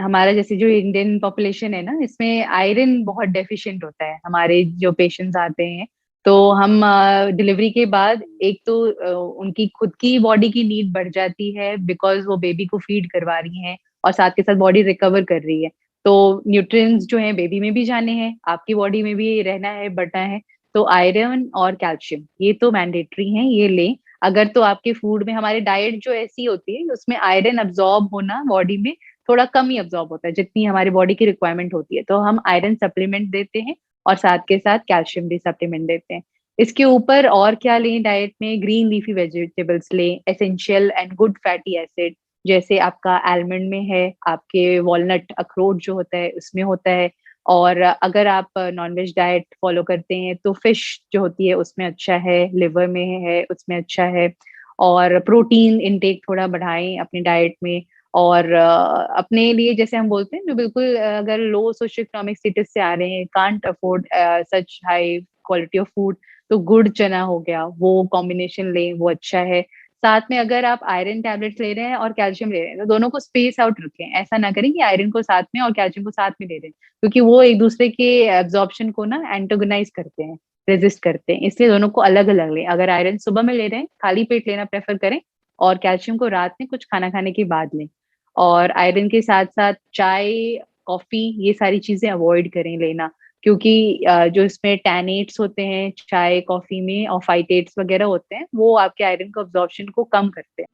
हमारा जैसे जो इंडियन पॉपुलेशन है ना, इसमें आयरन बहुत डेफिशिएंट होता है हमारे जो पेशेंट्स आते हैं। तो हम डिलीवरी के बाद एक तो उनकी खुद की बॉडी की नीड बढ़ जाती है, बिकॉज वो बेबी को फीड करवा रही हैं और साथ के साथ बॉडी रिकवर कर रही है। तो न्यूट्रिएंट्स जो है बेबी में भी जाने हैं, आपकी बॉडी में भी रहना है, बढ़ना है। तो आयरन और कैल्शियम ये तो मैंडेटरी है, ये लें। अगर तो आपके फूड में, हमारी डाइट जो ऐसी होती है उसमें आयरन अब्सॉर्ब होना बॉडी में थोड़ा कम ही अब्सॉर्ब होता है जितनी हमारी बॉडी की रिक्वायरमेंट होती है, तो हम आयरन सप्लीमेंट देते हैं और साथ के साथ कैल्शियम भी सप्लीमेंट देते हैं। इसके ऊपर और क्या लें डाइट में? ग्रीन लीफी वेजिटेबल्स लें, essential and good fatty acid, जैसे आपका आलमंड में है, आपके वॉलनट अखरोट जो होता है उसमें होता है। और अगर आप नॉनवेज डाइट फॉलो करते हैं तो फिश जो होती है उसमें अच्छा है, लिवर में है उसमें अच्छा है। और प्रोटीन इंटेक थोड़ा बढ़ाएं अपनी डाइट में। और अपने लिए जैसे हम बोलते हैं जो बिल्कुल अगर लो सोशो इकोनॉमिक स्टेटस से आ रहे हैं, can't afford such high quality of food, तो गुड़ चना हो गया, वो कॉम्बिनेशन लें, वो अच्छा है। साथ में अगर आप आयरन टैबलेट्स ले रहे हैं और कैल्शियम ले रहे हैं तो दोनों को स्पेस आउट रखें। ऐसा ना करें कि आयरन को साथ में और कैल्शियम को साथ में ले रहे हैं, क्योंकि वो एक दूसरे के एब्जॉर्प्शन को ना एंटोगनाइज करते हैं, रेजिस्ट करते हैं। इसलिए दोनों को अलग अलग लें। अगर आयरन सुबह में ले रहे हैं खाली पेट लेना प्रेफर करें, और कैल्शियम को रात में कुछ खाना खाने के बाद लें। और आयरन के साथ साथ चाय, कॉफी, ये सारी चीजें अवॉइड करें लेना, क्योंकि जो इसमें टैनेट्स होते हैं चाय कॉफी में और फाइटेट्स वगैरह होते हैं, वो आपके आयरन को अब्जॉर्प्शन को कम करते हैं।